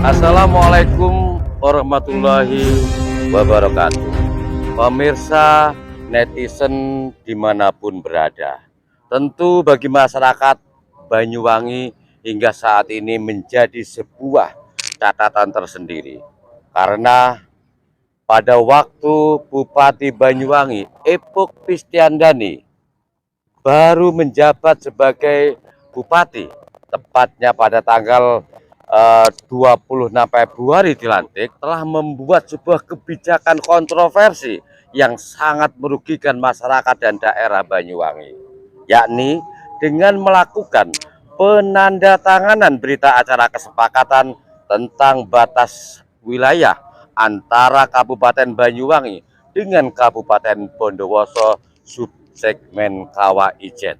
Assalamualaikum warahmatullahi wabarakatuh. Pemirsa netizen dimanapun berada, tentu bagi masyarakat Banyuwangi hingga saat ini menjadi sebuah catatan tersendiri. Karena pada waktu Bupati Banyuwangi Epuk Pistiandani baru menjabat sebagai bupati, tepatnya pada tanggal 26 Februari dilantik, telah membuat sebuah kebijakan kontroversi yang sangat merugikan masyarakat dan daerah Banyuwangi, yakni dengan melakukan penandatanganan berita acara kesepakatan tentang batas wilayah antara Kabupaten Banyuwangi dengan Kabupaten Bondowoso subsegmen Kawah Ijen,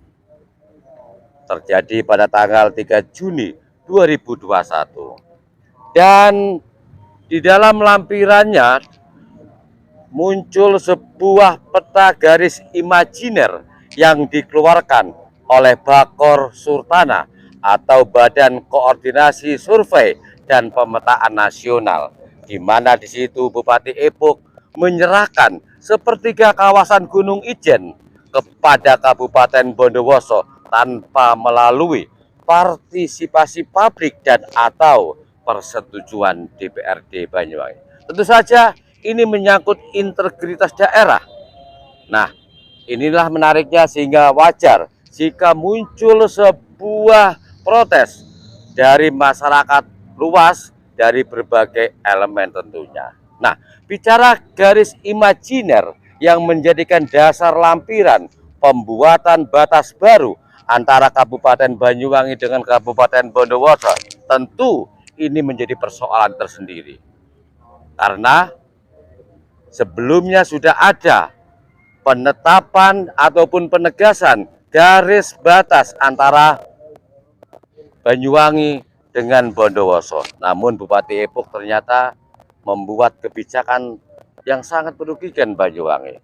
terjadi pada tanggal 3 Juni 2021. Dan di dalam lampirannya muncul sebuah peta garis imajiner yang dikeluarkan oleh Bakor Surtana atau Badan Koordinasi Survei dan Pemetaan Nasional, di mana di situ Bupati Epuk menyerahkan sepertiga kawasan Gunung Ijen kepada Kabupaten Bondowoso tanpa melalui partisipasi publik dan atau persetujuan DPRD Banyuwangi. Tentu saja ini menyangkut integritas daerah. Nah, inilah menariknya sehingga wajar jika muncul sebuah protes dari masyarakat luas dari berbagai elemen tentunya. Nah, bicara garis imajiner yang menjadikan dasar lampiran pembuatan batas baru antara Kabupaten Banyuwangi dengan Kabupaten Bondowoso, tentu ini menjadi persoalan tersendiri. Karena sebelumnya sudah ada penetapan ataupun penegasan garis batas antara Banyuwangi dengan Bondowoso. Namun Bupati Epuk ternyata membuat kebijakan yang sangat merugikan Banyuwangi.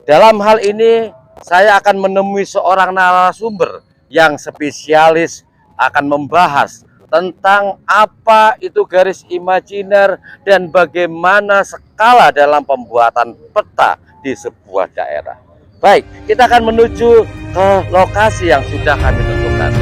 Dalam hal ini saya akan menemui seorang narasumber yang spesialis akan membahas tentang apa itu garis imajiner dan bagaimana skala dalam pembuatan peta di sebuah daerah. Baik, kita akan menuju ke lokasi yang sudah kami tentukan.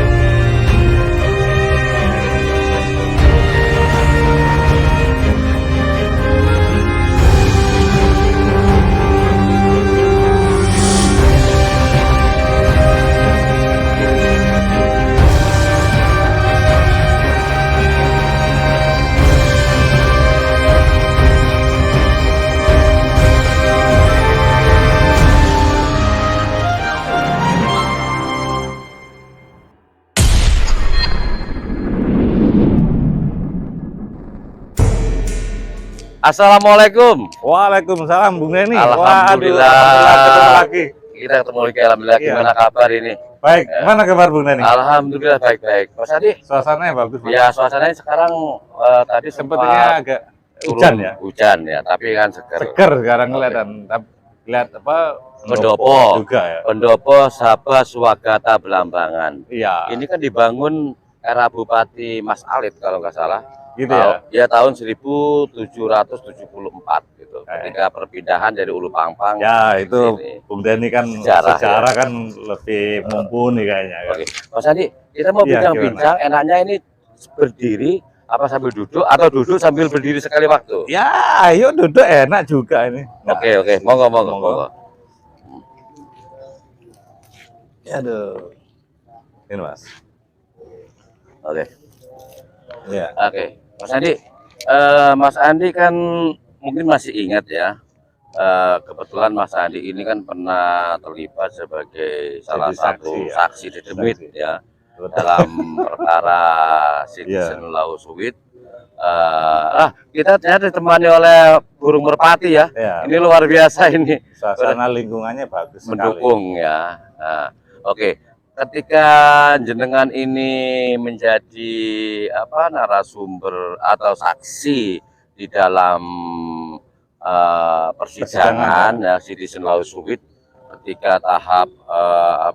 Assalamualaikum. Waalaikumsalam Bung Denny. Alhamdulillah. Ketemu lagi. Kita ketemu lagi, alhamdulillah. Gimana kabar ini? Baik, mana kabar Bung Denny? Alhamdulillah baik-baik. Mas Adi? Suasananya bagus. Ya, suasananya sekarang tadi Sepertinya agak turun hujan ya. Hujan ya, tapi kan seger. Seger sekarang kelihatan. Lihat apa? Pendopo juga ya. Pendopo Sabah Swagata Belambangan. Iya. Ini kan dibangun era Bupati Mas Alit kalau nggak salah. Gitu ya. Ya tahun 1774 gitu. Ketika perpindahan dari Ulu Pangpang. Ya, itu sini. Bung Denny kan Sejarah ya. kan lebih mumpuni kayaknya. Oke, Mas Andi, kita mau Iya, bincang-bincang. Enaknya ini berdiri apa sambil duduk atau duduk sambil berdiri sekali waktu? Ya, ayo duduk enak juga ini. Oke, monggo. Aduh. Ini Mas. Oke. Iya. Oke. Mas Andi kan mungkin masih ingat ya, kebetulan Mas Andi ini kan pernah terlibat sebagai salah satu saksi di Demit ya, dalam perkara Citizen Law Suite. Kita ternyata ditemani oleh burung merpati ya. Ini luar biasa ini. Suasana lingkungannya bagus mendukung sekali. Ya. Oke. Ketika jenengan ini menjadi narasumber atau saksi di dalam persidangan ya Citizen Law Suite, ketika tahap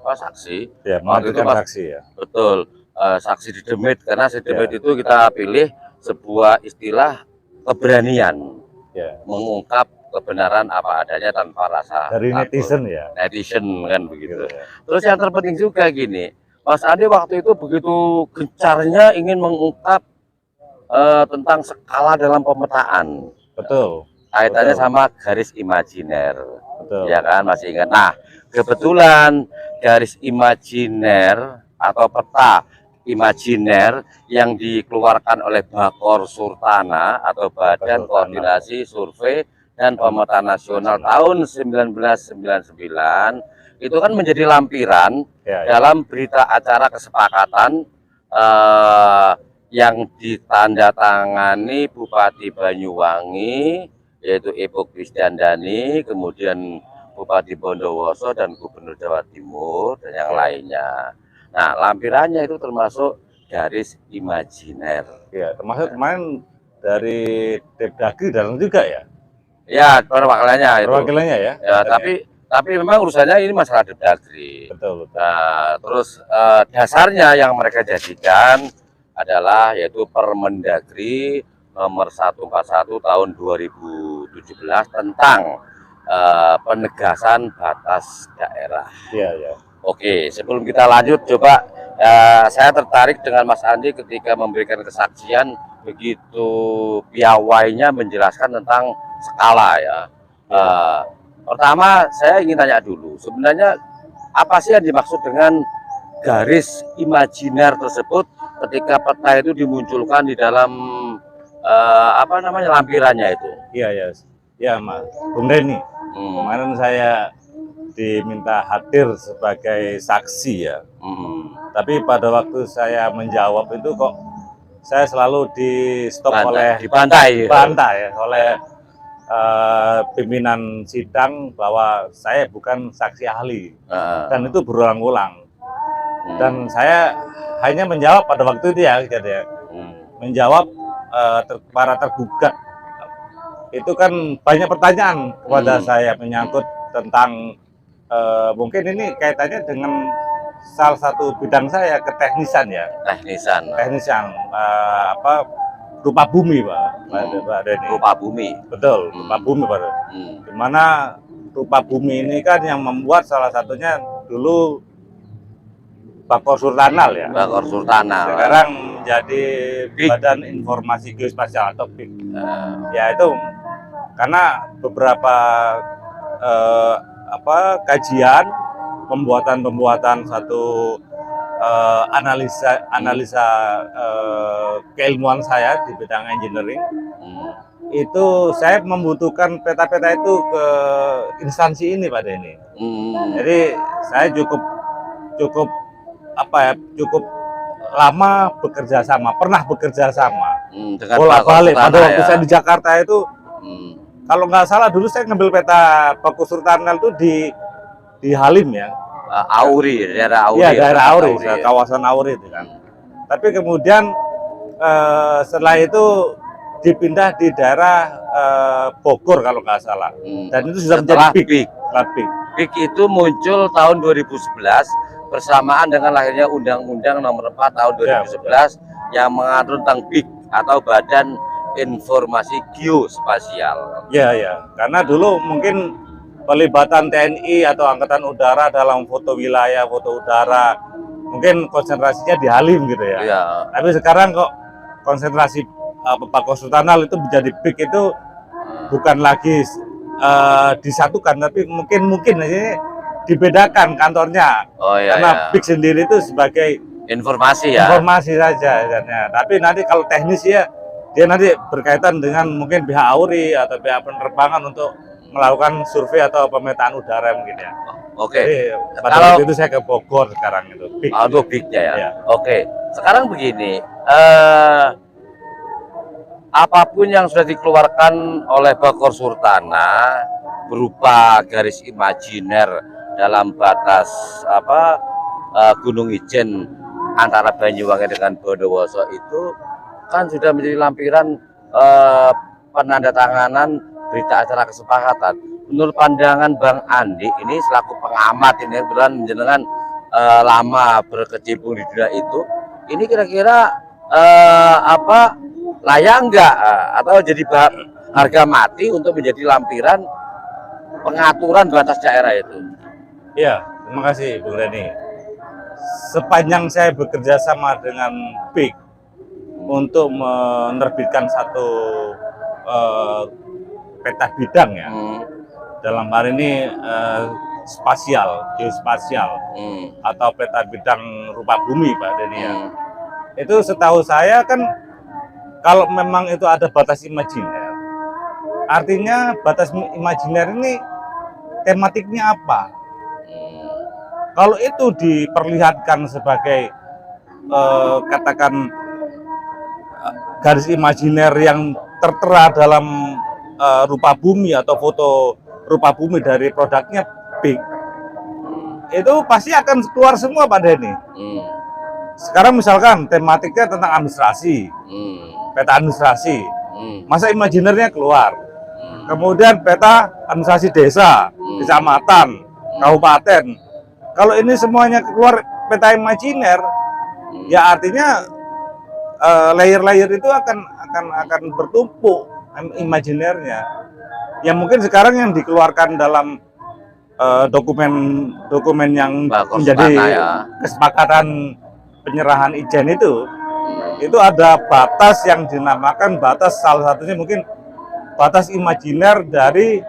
saksi ya, waktu itu saksi ya, betul, saksi di Demit, karena si Demit itu kita pilih sebuah istilah keberanian Ya. mengungkap kebenaran apa adanya tanpa rasa Dari takut. netizen ya. Netizen kan begitu. Gitu ya. Terus yang terpenting juga gini, Mas Andi waktu itu begitu gencarnya ingin mengungkap tentang skala dalam pemetaan, Betul. kaitannya Betul. sama garis imajiner, Betul. ya kan, masih ingat. Nah, kebetulan garis imajiner atau peta imajiner yang dikeluarkan oleh Bakor Surtana atau Badan Surtana. Koordinasi Survei dan Pemetaan Nasional tahun 1999 itu kan menjadi lampiran Ya, ya. dalam berita acara kesepakatan yang ditandatangani Bupati Banyuwangi yaitu Epok Krisdiandani, kemudian Bupati Bondowoso dan Gubernur Jawa Timur dan yang lainnya. Nah, lampirannya itu termasuk garis imajiner. Ya, termasuk kemarin dari Depdagri dalam juga ya. Ya, perwakilannya itu. Perwakilannya ya. Ya, tapi memang urusannya ini masalah Depdagri. Betul, betul. Nah, terus dasarnya yang mereka jadikan adalah yaitu Permendagri nomor 141 tahun 2017 tentang penegasan batas daerah. Iya, ya. Oke, sebelum kita lanjut, coba saya tertarik dengan Mas Andi ketika memberikan kesaksian begitu piawainya menjelaskan tentang skala ya. Pertama, saya ingin tanya dulu, sebenarnya apa sih yang dimaksud dengan garis imajiner tersebut ketika peta itu dimunculkan di dalam apa namanya lampirannya itu? Iya, ya. Ya, Mas. Bung Reni, kemarin saya diminta hadir sebagai saksi ya. Tapi pada waktu saya menjawab itu kok saya selalu di stop oleh dibantai ya, oleh pimpinan sidang bahwa saya bukan saksi ahli. Dan itu berulang-ulang. Dan saya hanya menjawab pada waktu itu ya, gitu ya. Menjawab para tergugat. Itu kan banyak pertanyaan kepada saya menyangkut tentang mungkin ini kaitannya dengan salah satu bidang saya, keteknisan ya. Teknisan rupa bumi, Pak. Rupa bumi. Betul, rupa bumi, Pak. Dimana rupa bumi ini kan yang membuat salah satunya dulu Bakor Surtanal ya. Bakor Surtanal. Sekarang menjadi BIG. Badan Informasi Geospasial atau BIG. Ya itu karena beberapa kajian pembuatan satu analisa keilmuan saya di bidang engineering itu saya membutuhkan peta-peta itu ke instansi ini Pak Denny. Jadi saya cukup lama bekerja sama, pernah bekerja sama bolak-balik. Pada waktu saya di Jakarta itu kalau nggak salah dulu saya ngambil peta Bakor Surtanal itu di Halim ya. Auri, daerah Auri. Iya, daerah Auri, kawasan Auri itu kan. Tapi kemudian setelah itu dipindah di daerah Bogor kalau nggak salah. Dan itu sudah menjadi BIG. BIG itu muncul tahun 2011 bersamaan dengan lahirnya Undang-Undang Nomor 4 tahun 2011 yang mengatur tentang BIG atau Badan Informasi Geospasial. Ya, ya. Karena dulu mungkin pelibatan TNI atau Angkatan Udara dalam foto wilayah, foto udara, mungkin konsentrasinya di Halim gitu ya. Ya. Tapi sekarang kok konsentrasi Bakor Surtanal itu menjadi BIG itu bukan lagi disatukan, tapi mungkin ini dibedakan kantornya. Karena BIG sendiri itu sebagai informasi ya. Informasi saja. Tapi nanti kalau teknis ya, dia nanti berkaitan dengan mungkin pihak Auri atau pihak penerbangan untuk melakukan survei atau pemetaan udara mungkin ya. Oke. Jadi pada waktu itu saya ke Bogor sekarang itu. BIG. Untuk BIG-nya ya. Ya. Oke. Sekarang begini, apapun yang sudah dikeluarkan oleh Bakor Surtana berupa garis imajiner dalam batas Gunung Ijen antara Banyuwangi dengan Bondowoso itu kan sudah menjadi lampiran penandatanganan berita acara kesepakatan. Menurut pandangan Bang Andi ini selaku pengamat ini kebetulan menjenengan lama berkecimpung di dunia itu, ini kira-kira layak enggak atau jadi harga mati untuk menjadi lampiran pengaturan batas daerah itu? Iya, terima kasih Bung Reni. Sepanjang saya bekerja sama dengan BIK untuk menerbitkan satu peta bidang ya, dalam hal ini spasial, geospasial, atau peta bidang rupa bumi Pak Denny ya. Itu setahu saya kan kalau memang itu ada batas imajiner, artinya batas imajiner ini tematiknya apa? Kalau itu diperlihatkan sebagai katakan garis imajiner yang tertera dalam rupa bumi atau foto rupa bumi dari produknya BIK, itu pasti akan keluar semua Pak Denny. Sekarang misalkan tematiknya tentang administrasi, peta administrasi, masa imajinernya keluar. Kemudian peta administrasi desa, kecamatan, kabupaten. Kalau ini semuanya keluar peta imajiner, ya artinya layer-layer itu akan bertumpuk imajinernya. Yang mungkin sekarang yang dikeluarkan dalam dokumen yang menjadi kesepakatan penyerahan izin itu ada batas yang dinamakan batas, salah satunya mungkin batas imajiner dari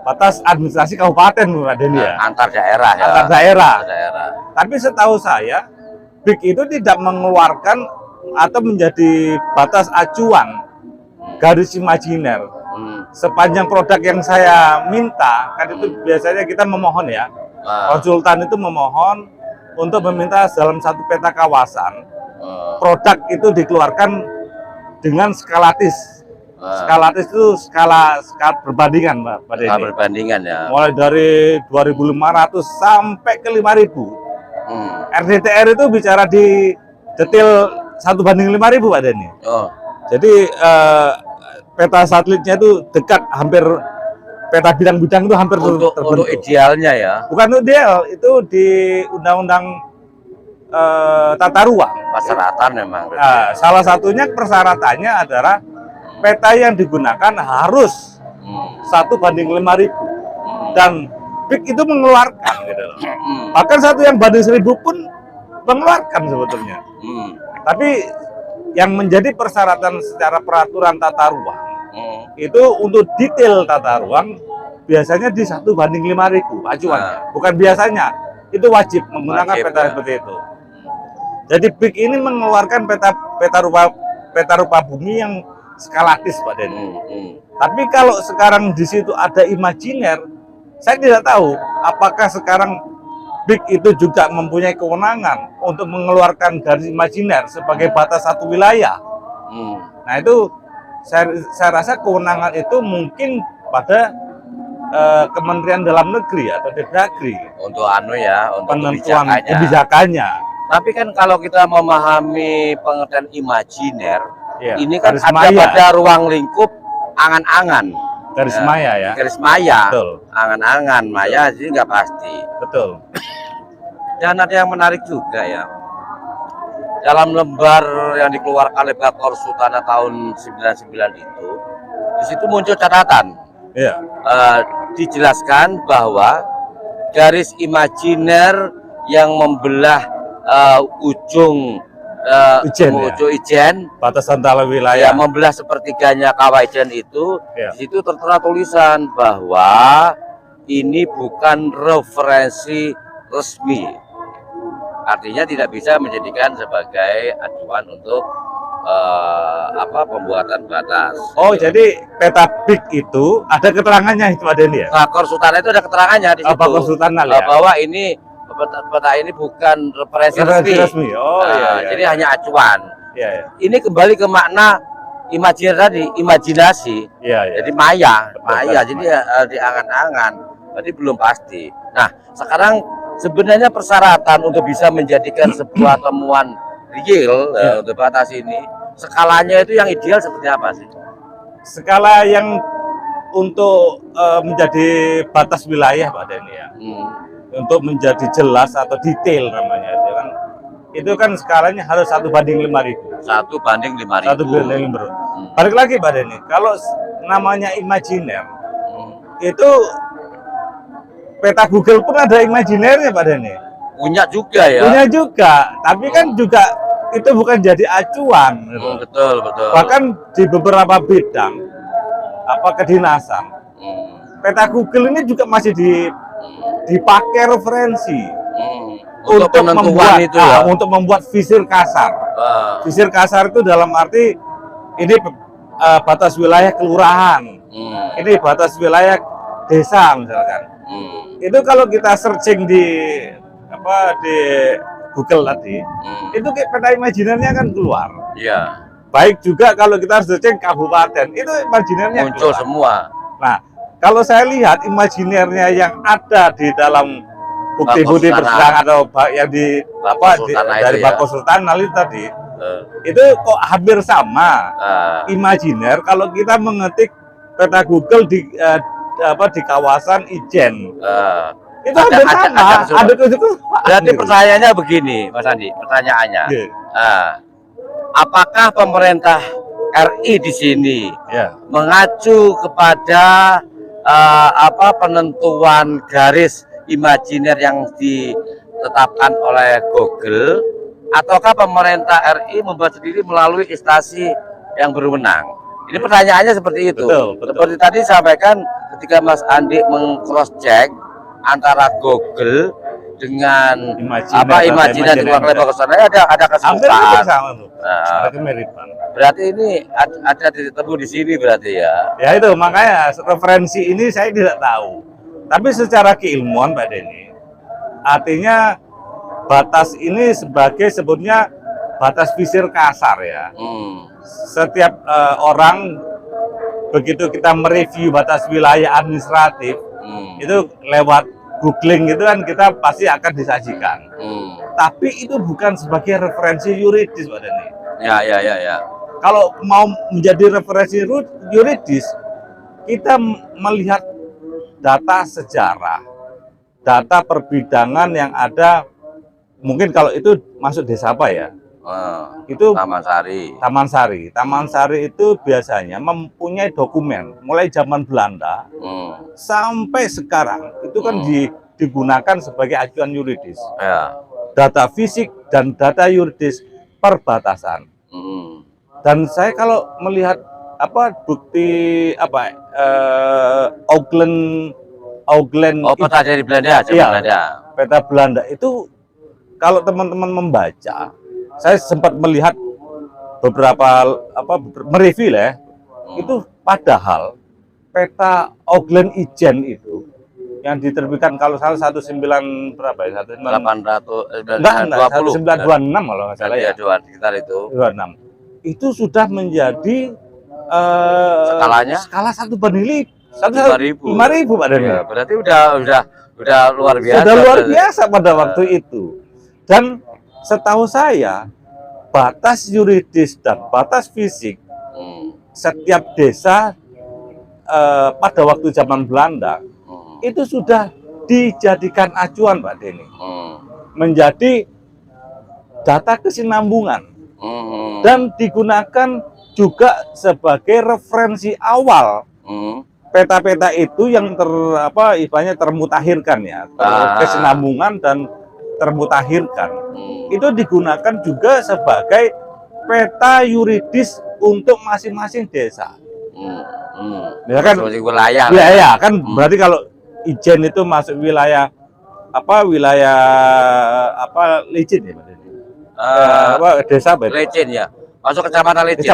batas administrasi kabupaten Pak Denny ya. Antar daerah ya. Antar daerah. Tapi setahu saya BIK itu tidak mengeluarkan atau menjadi batas acuan garis imajiner. Sepanjang produk yang saya minta, kan itu biasanya kita memohon ya. Konsultan itu memohon untuk meminta dalam satu peta kawasan, produk itu dikeluarkan dengan skalatis. Skalatis itu skala perbandingan Pak Denny. Skala perbandingan ya. Mulai dari 2.500 sampai ke 5.000. RDTR itu bicara di detail 1:5.000 Pak Denny. Jadi peta satelitnya itu dekat, hampir peta bidang-bidang itu hampir untuk idealnya ya. Bukan ideal, itu di Undang-Undang Tata Ruang. Persyaratan memang. Salah satunya persyaratannya adalah peta yang digunakan harus 1:5.000 dan BIK itu mengeluarkan gitu loh. Bahkan satu yang banding 1.000 pun mengeluarkan sebetulnya. Tapi yang menjadi persyaratan secara peraturan tata ruang itu untuk detail tata ruang biasanya di 1:5.000 acuannya. Bukan biasanya, itu wajib menggunakan peta seperti itu. Jadi BIK ini mengeluarkan peta rupa bumi yang skalatis Pak Denny. Tapi kalau sekarang di situ ada imajiner, saya tidak tahu apakah sekarang BIK itu juga mempunyai kewenangan untuk mengeluarkan garis imajiner sebagai batas satu wilayah. Nah itu saya rasa kewenangan itu mungkin pada Kementerian Dalam Negeri atau Depdagri untuk untuk penentuan kebijakannya. Tapi kan kalau kita memahami pengertian imajiner, ini kan ada maya pada ruang lingkup angan-angan. Garis maya ya. Garis maya. Betul. Angan-angan, maya jadi nggak pasti. Betul. Dan ada yang menarik juga ya. Dalam lembar yang dikeluarkan oleh Bakor Sultana tahun 99 itu, di situ muncul catatan. Dijelaskan bahwa garis imajiner yang membelah ujung Ijen, batas antara wilayah, membelah sepertiganya kawah Ijen itu, di situ tertera tulisan bahwa ini bukan referensi resmi, artinya tidak bisa menjadikan sebagai acuan untuk pembuatan batas. Jadi peta BIK itu ada keterangannya itu Pak Denny ya? Bakor Sultana itu ada keterangannya di situ. Bakor Sultana ya? Bahwa ini peta ini bukan referensi resmi. Jadi hanya acuan. Ini kembali ke makna imajiner tadi, imajinasi. Jadi maya. Jadi di angan-angan. Jadi belum pasti. Nah, sekarang sebenarnya persyaratan untuk bisa menjadikan sebuah temuan real untuk batas ini, skalanya itu yang ideal seperti apa sih? Skala yang untuk menjadi batas wilayah Pak Denny ya. Untuk menjadi jelas atau detail namanya itu kan, itu kan skalanya harus 1:5.000. 1:5.000. 1:5.000. Balik lagi Pak Denny, kalau namanya imajiner, itu peta Google pun ada imajinernya Pak Denny. Punya juga ya. Punya juga, tapi kan juga itu bukan jadi acuan. Betul, betul. Bahkan di beberapa bidang kedinasan, peta Google ini juga masih dipakai referensi untuk membuat itu ya. Untuk membuat visir kasar. Visir kasar itu dalam arti ini batas wilayah kelurahan, ini batas wilayah desa misalkan. Itu kalau kita searching di Google tadi, itu kayak peta imajinernya kan keluar. Iya. Baik juga kalau kita searching kabupaten, itu imajinernya muncul keluar. Semua. Nah, kalau saya lihat imajinernya yang ada di dalam bukti-bukti persidangan atau yang dari Bako Sultan Ali tadi, itu kok hampir sama imajiner kalau kita mengetik peta Google di kawasan Ijen. Itu hampir sama. Berarti pertanyaannya begini, Mas Andi, pertanyaannya. Apakah pemerintah RI di sini mengacu kepada penentuan garis imajiner yang ditetapkan oleh Google, ataukah pemerintah RI membuat sendiri melalui instansi yang berwenang? Ini pertanyaannya seperti itu. Betul. Seperti tadi sampaikan ketika Mas Andi meng-cross check antara Google dengan imajiner di luar level kesana, ada kesukaan. Ada kemiripan. Berarti ini ada ditemu di sini berarti ya. Ya itu makanya referensi ini saya tidak tahu. Tapi secara keilmuan Pak Denny, artinya batas ini sebagai sebutnya batas visir kasar ya. Setiap orang begitu kita mereview batas wilayah administratif, itu lewat googling gitu kan kita pasti akan disajikan. Tapi itu bukan sebagai referensi yuridis Pak Denny. Ya. Kalau mau menjadi referensi yuridis, kita melihat data sejarah, data perbidangan yang ada. Mungkin kalau itu masuk desa apa ya? Itu Taman Sari. Taman Sari itu biasanya mempunyai dokumen mulai zaman Belanda sampai sekarang itu kan digunakan sebagai acuan yuridis. Data fisik dan data yuridis perbatasan. Dan saya kalau melihat bukti Auckland peta dari Belanda, Belanda. Peta Belanda itu kalau teman-teman membaca, saya sempat melihat beberapa mereview ya, itu padahal peta Auckland Ijen itu yang diterbitkan kalau salah 19 berapa ya? 1926 kalau nggak salah ya. Sekitar itu. 26. Itu sudah menjadi skala 1/5.000 Pak Denny. Ya, berarti udah luar biasa. Sudah luar biasa pada waktu itu. Dan setahu saya batas yuridis dan batas fisik setiap desa pada waktu zaman Belanda itu sudah dijadikan acuan Pak Denny, menjadi data kesinambungan dan digunakan juga sebagai referensi awal peta-peta itu yang ibaratnya termutakhirkan ya, kesinambungan dan termutakhirkan itu digunakan juga sebagai peta yuridis untuk masing-masing desa. Misalkan wilayah kan berarti kalau Ijen itu masuk wilayah Licin ya desa Licin ya, masuk kecamatan Licin.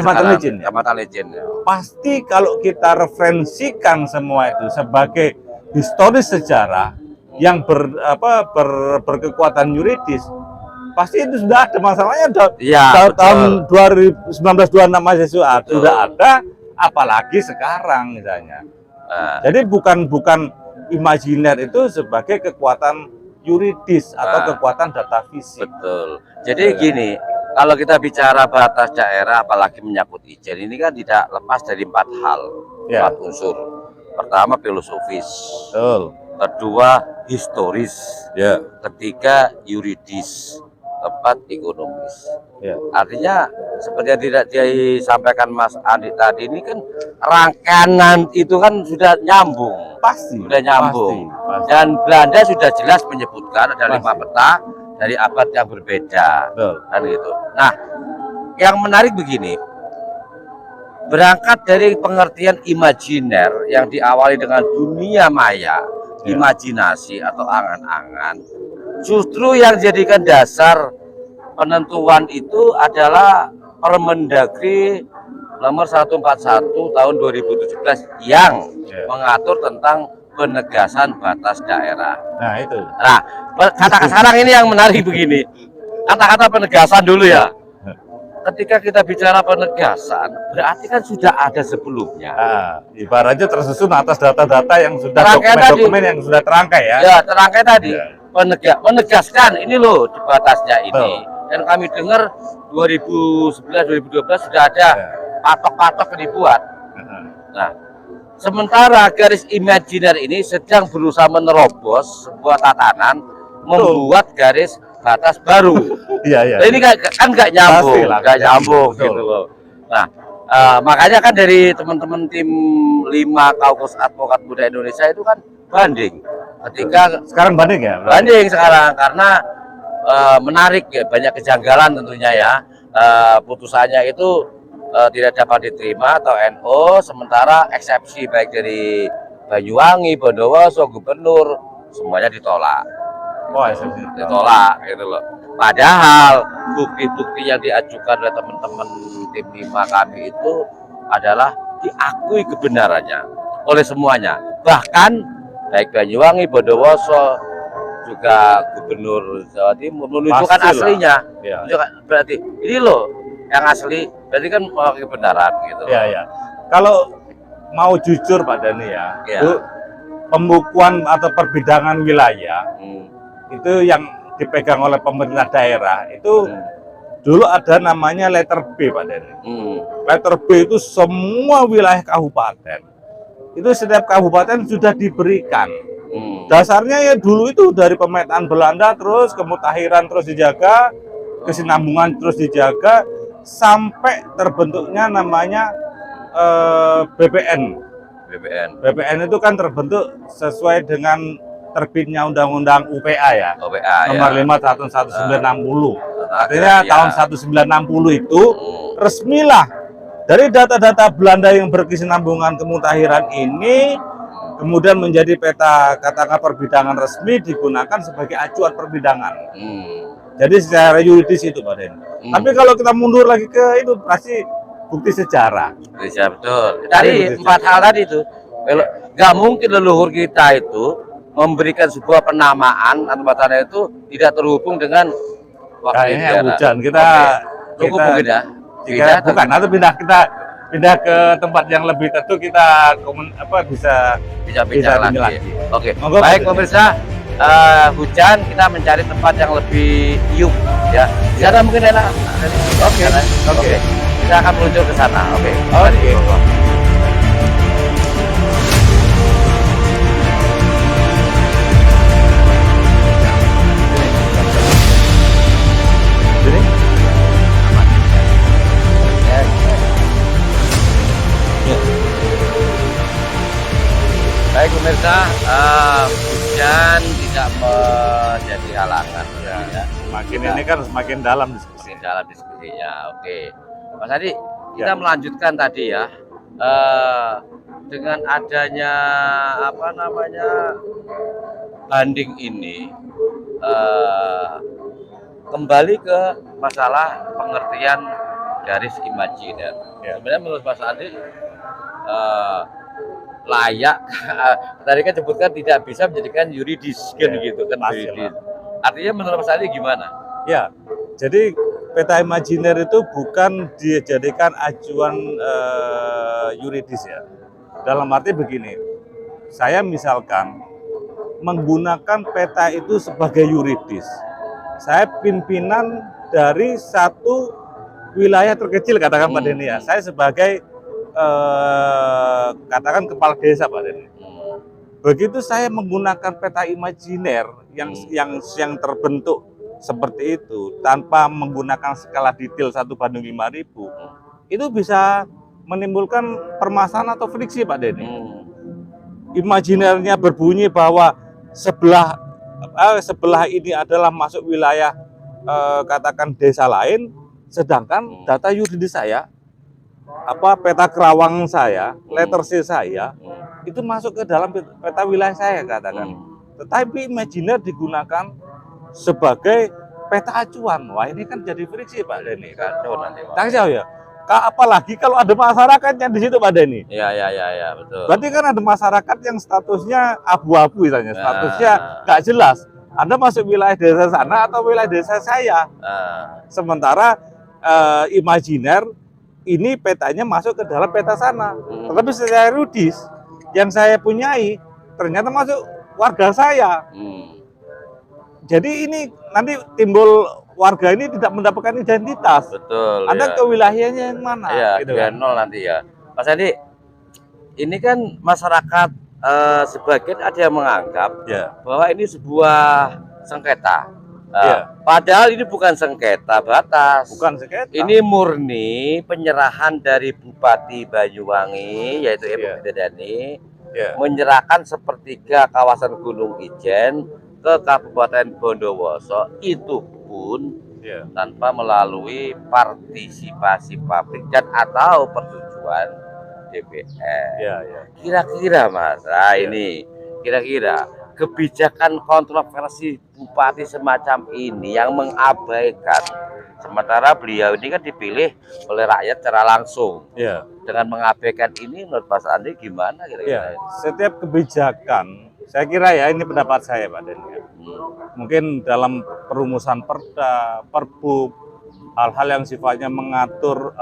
Kecamatan Licin ya. Pasti kalau kita referensikan semua itu sebagai historis sejarah yang berkekuatan yuridis, pasti itu sudah ada masalahnya tahun 1926 aja sudah ada, apalagi sekarang misalnya. Jadi bukan imajiner itu sebagai kekuatan yuridis atau kekuatan data fisik. Betul. Jadi gini, kalau kita bicara batas daerah apalagi menyangkut Ijen ini kan tidak lepas dari 4 hal, 4 unsur. Pertama filosofis. Kedua historis. Ketiga yuridis. tempat ekonomis. Ya. Artinya seperti yang tidak disampaikan Mas Andi tadi, ini kan rangkaian itu kan sudah nyambung, Pasti. sudah nyambung. Pasti. Dan Belanda sudah jelas menyebutkan ada 5 Pasti. peta dari abad yang berbeda, Betul. kan gitu. Nah, yang menarik begini, berangkat dari pengertian imajiner yang diawali dengan dunia maya, imajinasi atau angan-angan, justru yang jadikan dasar penentuan itu adalah Permendagri nomor 141 tahun 2017 yang mengatur tentang penegasan batas daerah. Nah, itu. Nah, kata sekarang ini yang menarik begini. Kata-kata penegasan dulu ya. Ketika kita bicara penegasan, berarti kan sudah ada sebelumnya. Ibaratnya tersusun atas data-data yang sudah Terangkai dokumen yang sudah terangkai ya. Ya, terangkai tadi. Ya. Menegaskan ini loh batasnya ini. Betul. Dan kami dengar 2011-2012 sudah ada patok-patok yang dibuat. Nah, sementara garis imajiner ini sedang berusaha menerobos sebuah tatanan, membuat garis batas baru. Iya. Nah, ini kan nggak nyambung, nggak nyambung gitu loh. Nah, makanya kan dari teman-teman tim 5 Kaukus Advokat Muda Indonesia itu kan banding. Ketika sekarang banding ya? Banding sekarang karena menarik ya, banyak kejanggalan tentunya ya. Putusannya itu tidak dapat diterima atau NO, sementara eksepsi baik dari Banyuwangi, Bondowoso, Gubernur semuanya ditolak. Oh, eksepsi ditolak gitu loh. Padahal bukti-bukti yang diajukan oleh teman-teman tim 5 kami itu adalah diakui kebenarannya oleh semuanya. Bahkan baik Banyuwangi, Bondowoso, juga Gubernur Jawa Timur menunjukkan aslinya. Ya. Berarti ini loh yang asli, berarti kan mewakili kebenaran gitu. Iya. Kalau mau jujur Pak Dhani ya, Ya. Bu, pembukuan atau perbidangan wilayah itu yang dipegang oleh pemerintah daerah itu dulu ada namanya letter B Pak Dhani. Letter B itu semua wilayah kabupaten. Itu setiap kabupaten sudah diberikan. Dasarnya ya dulu itu dari pemetaan Belanda terus kemutahiran terus dijaga, kesinambungan terus dijaga sampai terbentuknya namanya BPN. BPN itu kan terbentuk sesuai dengan terbitnya Undang-Undang UPA ya. Nomor 5 tahun 1960. Artinya tahun 1960 itu resmilah dari data-data Belanda yang berkesinambungan kemutahiran ini kemudian menjadi peta katakan perbidangan resmi digunakan sebagai acuan perbidangan. Jadi secara yuridis itu Pak Den. Tapi kalau kita mundur lagi ke itu pasti bukti sejarah. Bisa betul. Tadi 4 hal tadi itu, kalau nggak mungkin leluhur kita itu memberikan sebuah penamaan atau batasannya itu tidak terhubung dengan waktu hujan. Kita cukup mungkin ya. Bukan, atau pindah ke tempat yang lebih tentu kita bisa bincang lagi. Oke. Monggo, baik pemirsa, hujan kita mencari tempat yang lebih iup ya. Di sana mungkin enak. Oke. Kita akan meluncur ke sana. Oke. Baik pemirsa, hujan tidak menjadi halangan ya. Semakin ini kan semakin dalam diskusinya. Oke, Mas Adi, kita melanjutkan tadi ya, dengan adanya banding ini, kembali ke masalah pengertian garis imajiner. Sebenarnya menurut Mas Adi layak tadi kan sebutkan tidak bisa menjadikan yuridis kan gitu kan yuridis. Artinya menurut Mas Ali gimana? Ya, jadi peta imajiner itu bukan dijadikan acuan yuridis ya. Dalam arti begini, saya misalkan menggunakan peta itu sebagai yuridis. Saya pimpinan dari satu wilayah terkecil katakan Pak Denny ya. Saya sebagai katakan kepala desa Pak Denny. Begitu saya menggunakan peta imajiner yang terbentuk seperti itu tanpa menggunakan skala detail 1 banding 5.000 itu bisa menimbulkan permasalahan atau friksi Pak Denny. Imajinernya berbunyi bahwa sebelah ini adalah masuk wilayah katakan desa lain, sedangkan data yuridis saya, peta kerawang saya, letter C saya itu masuk ke dalam peta wilayah saya katakan. Tetapi imajiner digunakan sebagai peta acuan. Wah, ini kan jadi friksi Pak Denny. Kacau nanti Pak. Kacau ya. Apalagi kalau ada masyarakatnya di situ Pak Denny. Iya, betul. Berarti kan ada masyarakat yang statusnya abu-abu misalnya, statusnya nggak jelas. Anda masuk wilayah desa sana atau wilayah desa saya. Sementara imajiner ini petanya masuk ke dalam peta sana. Tetapi secara yuridis yang saya punyai ternyata masuk warga saya. Jadi ini nanti timbul warga ini tidak mendapatkan identitas. Betul. Anda ke wilayahnya yang mana? Iya, gitu kan? Nol nanti ya. Mas Andi, ini kan masyarakat sebagian ada yang menganggap bahwa ini sebuah sengketa. Padahal ini bukan sengketa batas. Bukan sengketa. Ini murni penyerahan dari Bupati Banyuwangi, yaitu Epok Bidadari, menyerahkan sepertiga kawasan Gunung Ijen ke Kabupaten Bondowoso, itu pun tanpa melalui partisipasi publik dan atau persetujuan DPR. Kira-kira Mas, ini kira-kira kebijakan kontroversi bupati semacam ini yang mengabaikan, sementara beliau ini kan dipilih oleh rakyat secara langsung, dengan mengabaikan ini, menurut Mas Andi gimana kira-kira? Setiap kebijakan, saya kira ya, ini pendapat saya Pak Denny. Mungkin dalam perumusan perda, perbu, hal-hal yang sifatnya mengatur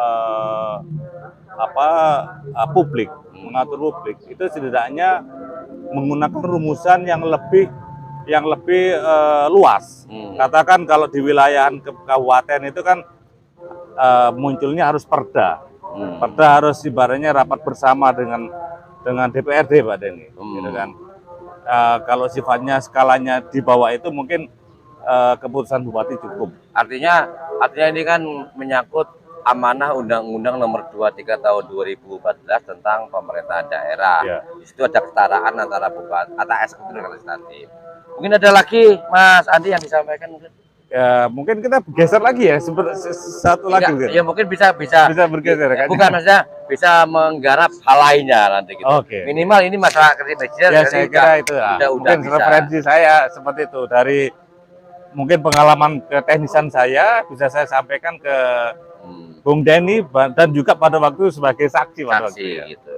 mengatur publik itu setidaknya menggunakan rumusan yang lebih luas. Katakan kalau di wilayah kabupaten itu kan munculnya harus perda. Perda harus ibaratnya rapat bersama dengan DPRD Pak Denny, gitu kan. Kalau sifatnya skalanya di bawah itu mungkin keputusan bupati cukup. Artinya ini kan menyangkut amanah Undang-Undang Nomor 23 Tahun 2014 tentang pemerintahan daerah. Di situ ada kesetaraan antara bupati, antara eksekutif dan legislatif. Mungkin ada lagi Mas Andi yang disampaikan mungkin? Ya, mungkin kita bergeser lagi ya, satu lagi. Ya mungkin bisa bergeser kan? Bukan, maksudnya bisa menggarap hal lainnya nanti gitu. Minimal ini masalah kritis. Ya, saya kira itu mungkin referensi saya seperti itu, dari mungkin pengalaman keteknisan saya bisa saya sampaikan ke Bung Denny dan juga pada waktu sebagai saksi pada waktu gitu.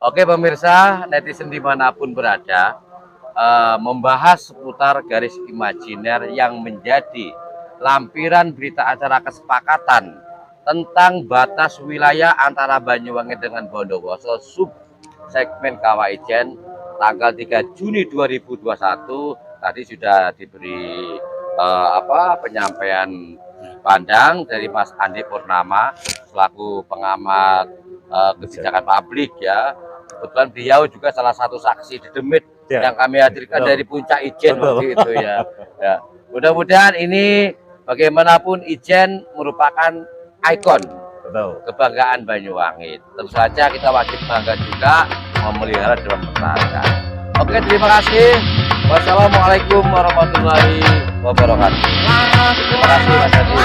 Oke pemirsa, netizen dimanapun berada, membahas seputar garis imajiner yang menjadi lampiran berita acara kesepakatan tentang batas wilayah antara Banyuwangi dengan Bondowoso sub segmen Kawah Ijen tanggal 3 Juni 2021. Tadi sudah diberi penyampaian pandang dari Mas Andi Purnama selaku pengamat kebijakan publik ya. Kebetulan beliau juga salah satu saksi di Demit yang kami hadirkan dari Puncak Ijen waktu itu ya. Mudah-mudahan ini bagaimanapun Ijen merupakan ikon kebanggaan Banyuwangi. Tentu saja kita wajib bangga juga memelihara dalam pertahanan. Oke, terima kasih. Wassalamualaikum warahmatullahi wabarakatuh. Terima kasih Mas Adi.